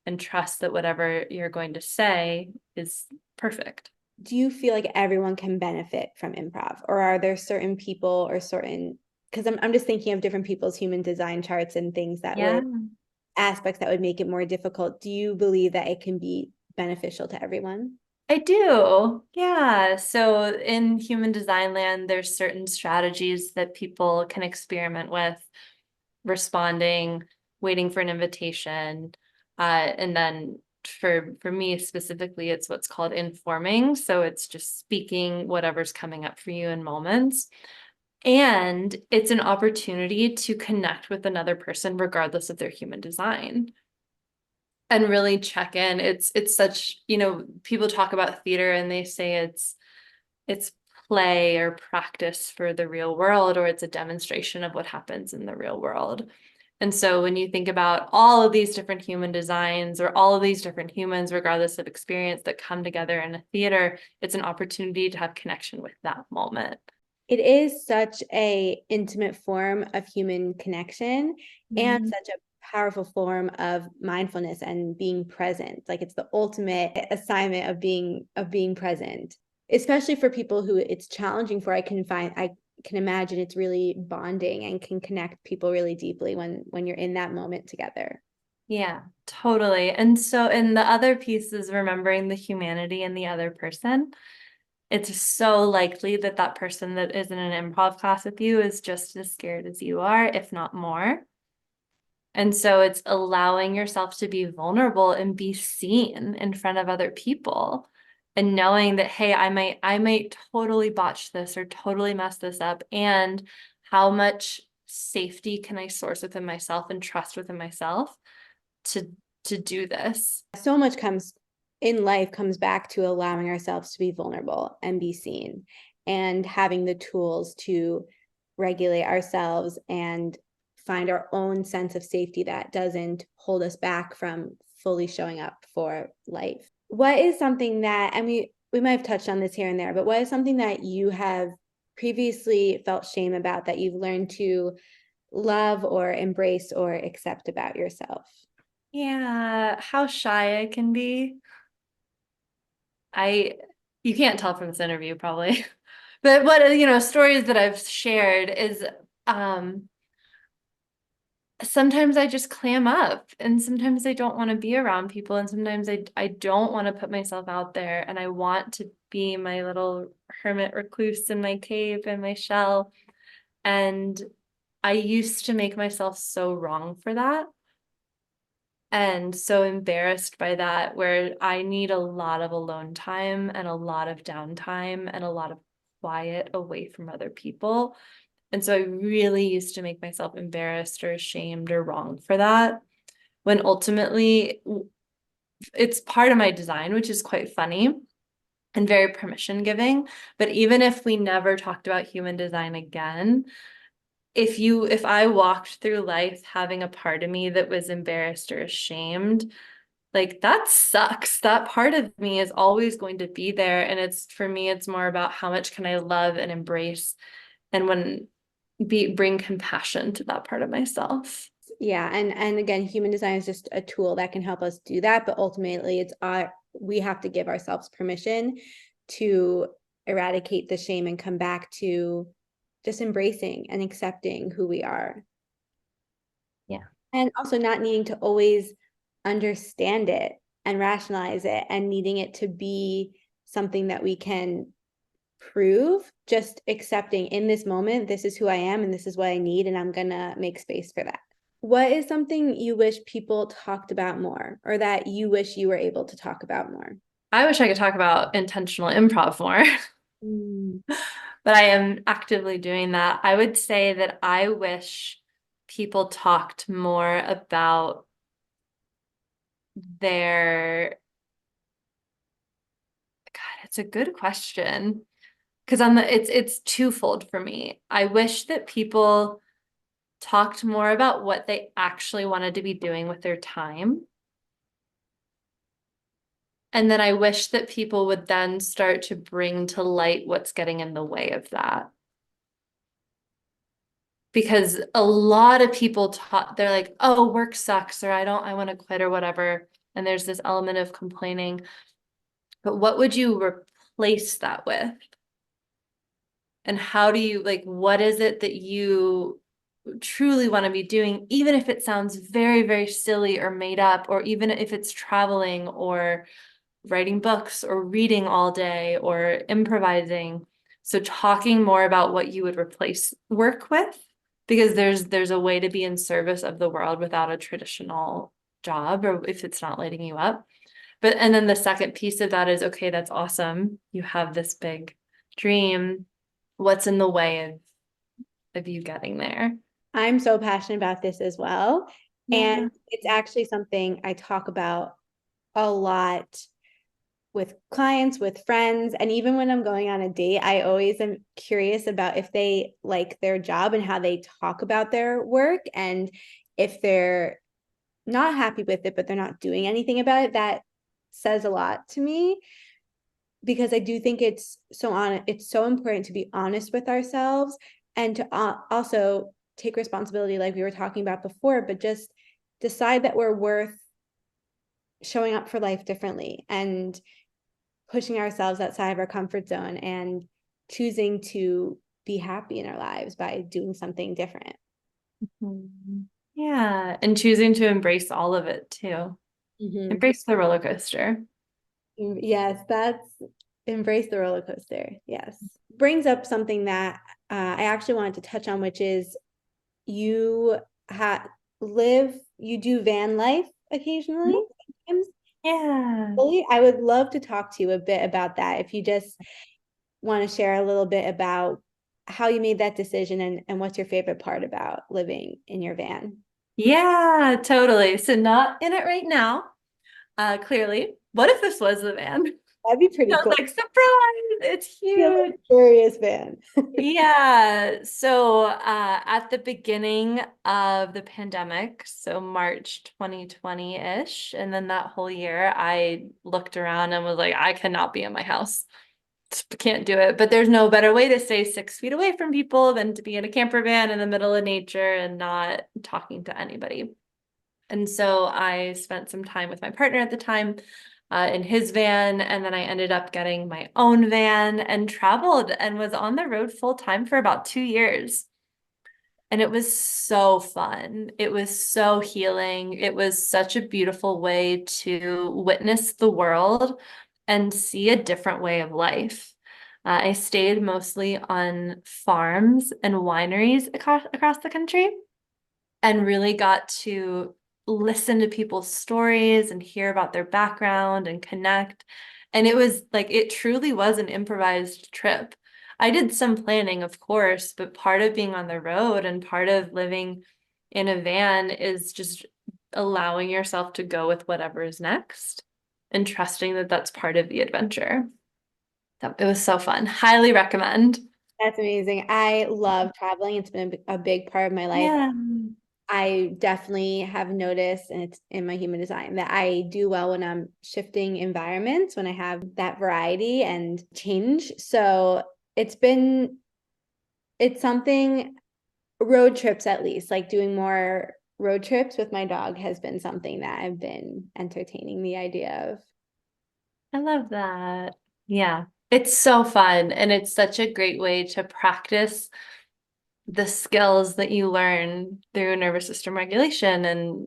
and trust that whatever you're going to say is perfect? Do you feel like everyone can benefit from improv, or are there certain people or certain because I'm just thinking of different people's human design charts and things that Yeah. would aspects that would make it more difficult. Do you believe that it can be beneficial to everyone? I do. Yeah. So in human design land, there's certain strategies that people can experiment with, responding, waiting for an invitation. And then for me specifically, it's what's called informing. So it's just speaking whatever's coming up for you in moments. And it's an opportunity to connect with another person regardless of their human design and really check in. It's such, people talk about theater and they say it's play or practice for the real world, or it's a demonstration of what happens in the real world. And so when you think about all of these different human designs or all of these different humans, regardless of experience, that come together in a theater, it's an opportunity to have connection with that moment. It is such a intimate form of human connection and Mhm. such a powerful form of mindfulness and being present. Like it's the ultimate assignment of being present, especially for people who it's challenging for. I can imagine it's really bonding and can connect people really deeply when you're in that moment together. Yeah, totally. And so, and the other piece is remembering the humanity in the other person. It's so likely that that person that is in an improv class with you is just as scared as you are, if not more. And so it's allowing yourself to be vulnerable and be seen in front of other people and knowing that, hey, I might totally botch this or totally mess this up. And how much safety can I source within myself and trust within myself to to do this? So much comes in life comes back to allowing ourselves to be vulnerable and be seen and having the tools to regulate ourselves and find our own sense of safety that doesn't hold us back from fully showing up for life. What is something that, and we might have touched on this here and there, but what is something that you have previously felt shame about that you've learned to love or embrace or accept about yourself? Yeah, how shy I can be. I You can't tell from this interview probably. But what stories that I've shared is um sometimes I just clam up and sometimes I don't want to be around people and sometimes I don't want to put myself out there and I want to be my little hermit recluse in my cave and my shell. And I used to make myself so wrong for that and so embarrassed by that, where I need a lot of alone time and a lot of downtime and a lot of quiet away from other people. And so I really used to make myself embarrassed or ashamed or wrong for that, when ultimately it's part of my design, which is quite funny and very permission giving. But even if we never talked about human design again, if I walked through life having a part of me that was embarrassed or ashamed, like that sucks. That part of me is always going to be there. And it's for me, it's more about how much can I love and embrace and bring compassion to that part of myself. Yeah, and again, human design is just a tool that can help us do that, but ultimately it's our we have to give ourselves permission to eradicate the shame and come back to just embracing and accepting who we are. Yeah. And also not needing to always understand it and rationalize it and needing it to be something that we can prove, just accepting in this moment, this is who I am and this is what I need, and I'm gonna make space for that. What is something you wish people talked about more, or that you wish you were able to talk about more? I wish I could talk about intentional improv more, Mm. but I am actively doing that. I would say that I wish people talked more about their, God, it's a good question. Because it's twofold for me. I wish that people talked more about what they actually wanted to be doing with their time. And then I wish that people would then start to bring to light what's getting in the way of that. Because a lot of people they're like, oh, work sucks, or I want to quit or whatever. And there's this element of complaining. But what would you replace that with? And how do you, like, what is it that you truly want to be doing, even if it sounds very, very silly or made up, or even if it's traveling or writing books or reading all day or improvising. So talking more about what you would replace work with, because there's a way to be in service of the world without a traditional job, or if it's not lighting you up. But and then the second piece of that is, okay, that's awesome. You have this big dream. What's in the way of you getting there? I'm so passionate about this as well. Yeah. And it's actually something I talk about a lot with clients, with friends, and even when I'm going on a date, I always am curious about if they like their job and how they talk about their work. And if they're not happy with it, but they're not doing anything about it, that says a lot to me, because I do think it's so important to be honest with ourselves and to also take responsibility, like we were talking about before, but just decide that we're worth showing up for life differently and pushing ourselves outside of our comfort zone and choosing to be happy in our lives by doing something different. Mhm. Yeah. And choosing to embrace all of it too. Mm-hmm. Embrace the roller coaster. Yes, that's embrace the roller coaster. Yes. Brings up something that I actually wanted to touch on, which is you have you do van life occasionally, Mhm. sometimes. Yeah. I would love to talk to you a bit about that. If you just want to share a little bit about how you made that decision and what's your favorite part about living in your van. Yeah, totally. So not in it right now, clearly. What if this was the van? That'd be I pretty was cool. like, surprise, it's Feel huge. luxurious van. Yeah. So at the beginning of the pandemic, so March 2020-ish, and then that whole year, I looked around and was like, I cannot be in my house. Can't do it. But there's no better way to stay 6 feet away from people than to be in a camper van in the middle of nature and not talking to anybody. And so I spent some time with my partner at the time in his van. And then I ended up getting my own van and traveled and was on the road full time for about 2 years. And it was so fun. It was so healing. It was such a beautiful way to witness the world and see a different way of life. I stayed mostly on farms and wineries across the country and really got to listen to people's stories and hear about their background and connect. And it was like, it truly was an improvised trip. I did some planning, of course, but part of being on the road and part of living in a van is just allowing yourself to go with whatever is next and trusting that that's part of the adventure. So it was so fun. Highly recommend. That's amazing. I love traveling. It's been a big part of my life. Yeah. I definitely have noticed, and it's in my human design, that I do well when I'm shifting environments, when I have that variety and change. So it's been, it's something, road trips at least, like doing more road trips with my dog has been something that I've been entertaining the idea of. I love that. Yeah. It's so fun, and it's such a great way to practice the skills that you learn through nervous system regulation and,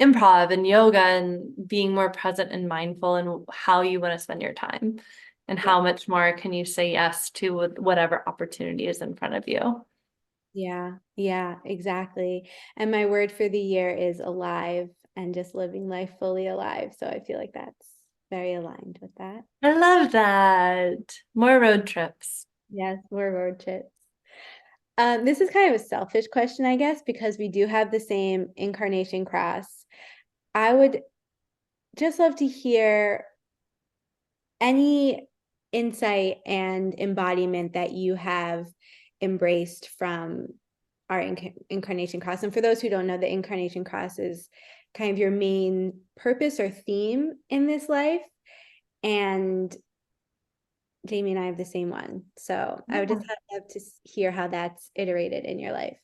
improv and yoga and being more present and mindful in how you want to spend your time and Yeah. how much more can you say yes to whatever opportunity is in front of you. Yeah, yeah, exactly. And my word for the year is alive and just living life fully alive. So I feel like that's very aligned with that. I love that. More road trips. Yes, we're road trips. This is kind of a selfish question, I guess, because we do have the same incarnation cross. I would just love to hear any insight and embodiment that you have embraced from our incarnation cross. And for those who don't know, the incarnation cross is kind of your main purpose or theme in this life. And Jamie and I have the same one. So I would just love to hear how that's iterated in your life.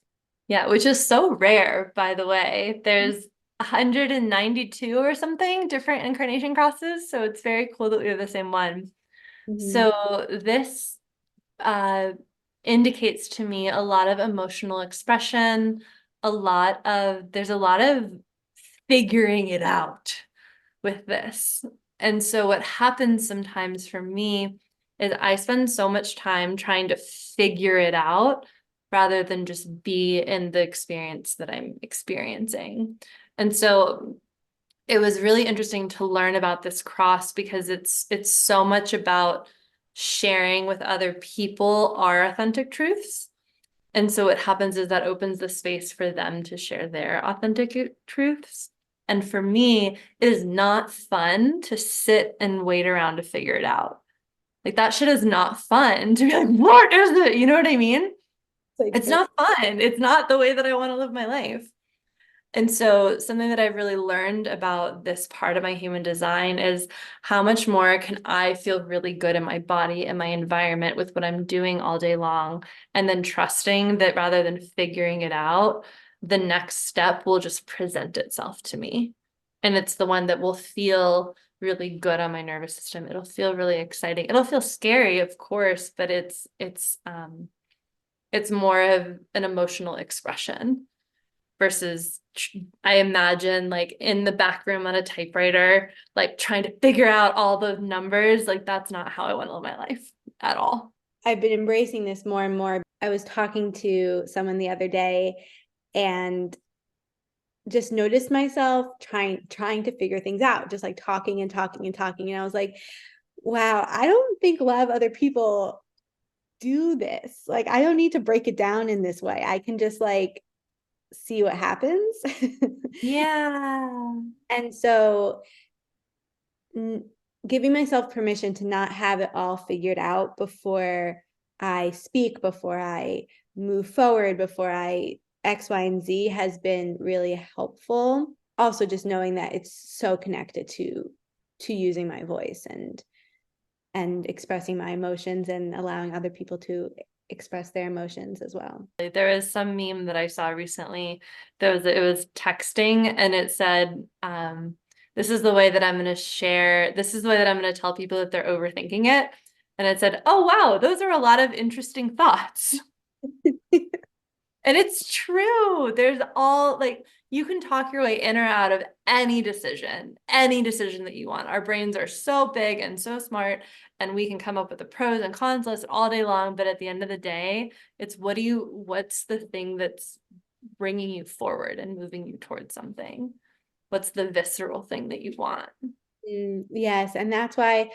Yeah, which is so rare, by the way. There's 192 or something different incarnation crosses, so it's very cool that we have the same one. Mhm. So this uh, indicates to me a lot of emotional expression, there's a lot of figuring it out with this. And so what happens sometimes for me is I spend so much time trying to figure it out rather than just be in the experience that I'm experiencing. And so it was really interesting to learn about this cross because it's so much about sharing with other people our authentic truths. And so what happens is that opens the space for them to share their authentic truths. And for me, it is not fun to sit and wait around to figure it out. Like that shit is not fun to be like, what is it? You know what I mean? Like It's not fun. It's not the way that I want to live my life. And so, something that I've really learned about this part of my human design is how much more can I feel really good in my body and my environment with what I'm doing all day long, and then trusting that rather than figuring it out, the next step will just present itself to me. And it's the one that will feel really good on my nervous system. It'll feel really exciting. It'll feel scary, of course, but it's more of an emotional expression versus I imagine like in the back room on a typewriter, like trying to figure out all the numbers. Like that's not how I want to live my life at all. I've been embracing this more and more. I was talking to someone the other day and just noticed myself trying to figure things out, just like talking and talking and talking. And I was like, wow, I don't think a lot of other people do this. Like, I don't need to break it down in this way. I can just like see what happens. Yeah. And so giving myself permission to not have it all figured out before I speak, before I move forward, before I X, Y, and Z has been really helpful. Also, just knowing that it's so connected to using my voice and expressing my emotions and allowing other people to express their emotions as well. There was some meme that I saw recently. It was texting and it said, this is the way that I'm going to share. This is the way that I'm going to tell people that they're overthinking it. And it said, oh, wow, those are a lot of interesting thoughts. And it's true. There's all like you can talk your way in or out of any decision that you want. Our brains are so big and so smart, and we can come up with the pros and cons list all day long. But at the end of the day, it's what's the thing that's bringing you forward and moving you towards something? What's the visceral thing that you want? Yes, and that's why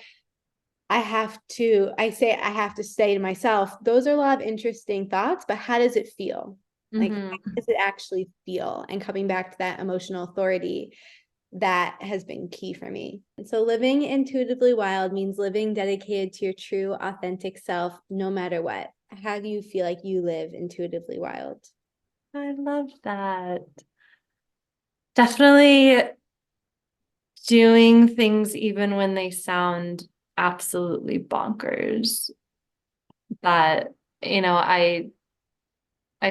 I have to say to myself, those are a lot of interesting thoughts, but how does it feel? Like, how Mm-hmm. does it actually feel? And coming back to that emotional authority, that has been key for me. And so living intuitively wild means living dedicated to your true, authentic self, no matter what. How do you feel like you live intuitively wild? I love that. Definitely doing things even when they sound absolutely bonkers. That, you know, I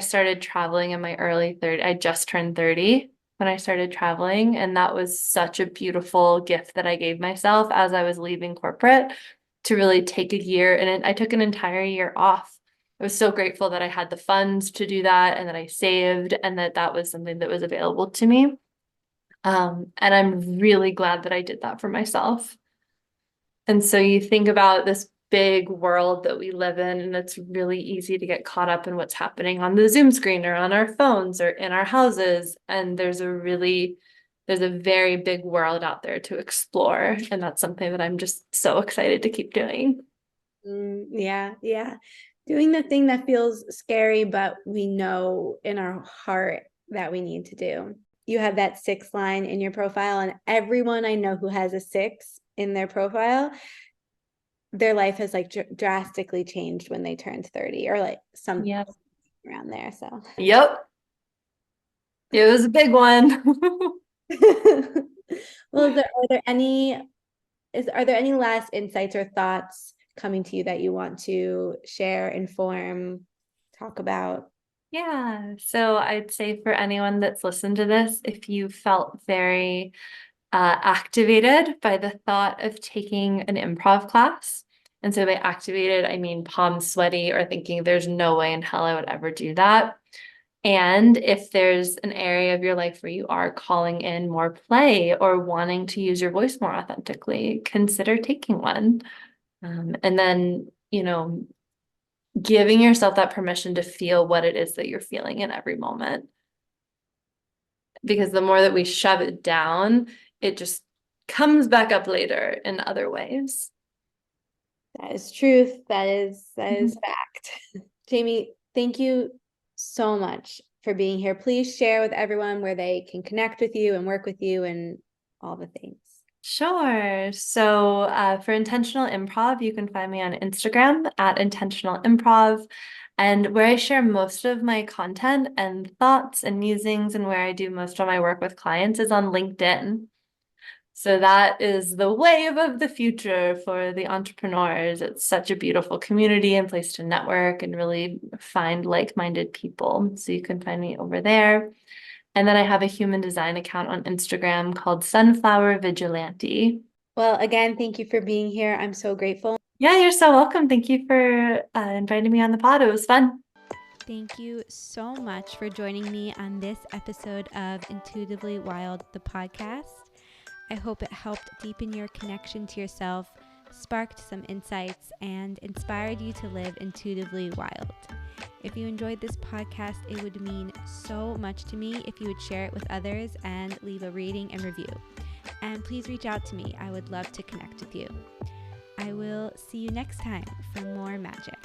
started traveling in my early 30s. I just turned 30 when I started traveling, and that was such a beautiful gift that I gave myself as I was leaving corporate to really take a year, and I took an entire year off. I was so grateful that I had the funds to do that and that I saved and that was something that was available to me. And I'm really glad that I did that for myself. And so you think about this big world that we live in, and it's really easy to get caught up in what's happening on the Zoom screen or on our phones or in our houses. And there's a very big world out there to explore. And that's something that I'm just so excited to keep doing. Yeah. Doing the thing that feels scary, but we know in our heart that we need to do. You have that 6 line in your profile, and everyone I know who has a 6 in their profile, their life has like drastically changed when they turned 30 or like some around there. So Yep. It was a big one. well, are there any last insights or thoughts coming to you that you want to share, inform, talk about? Yeah. So I'd say for anyone that's listened to this, if you felt very activated by the thought of taking an improv class, and so by activated, I mean palms sweaty or thinking there's no way in hell I would ever do that. And if there's an area of your life where you are calling in more play or wanting to use your voice more authentically, consider taking one. And then, giving yourself that permission to feel what it is that you're feeling in every moment. Because the more that we shove it down, it just comes back up later in other ways. That is truth. That is fact. Jamie, thank you so much for being here. Please share with everyone where they can connect with you and work with you and all the things. Sure. So for Intentional Improv, you can find me on Instagram at Intentional Improv, and where I share most of my content and thoughts and musings and where I do most of my work with clients is on LinkedIn. So that is the wave of the future for the entrepreneurs. It's such a beautiful community and place to network and really find like-minded people. So you can find me over there. And then I have a human design account on Instagram called Sunflower Vigilante. Well, again, thank you for being here. I'm so grateful. Yeah, you're so welcome. Thank you for inviting me on the pod. It was fun. Thank you so much for joining me on this episode of Intuitively Wild, the podcast. I hope it helped deepen your connection to yourself, sparked some insights, and inspired you to live intuitively wild. If you enjoyed this podcast, it would mean so much to me if you would share it with others and leave a rating and review. And please reach out to me. I would love to connect with you. I will see you next time for more magic.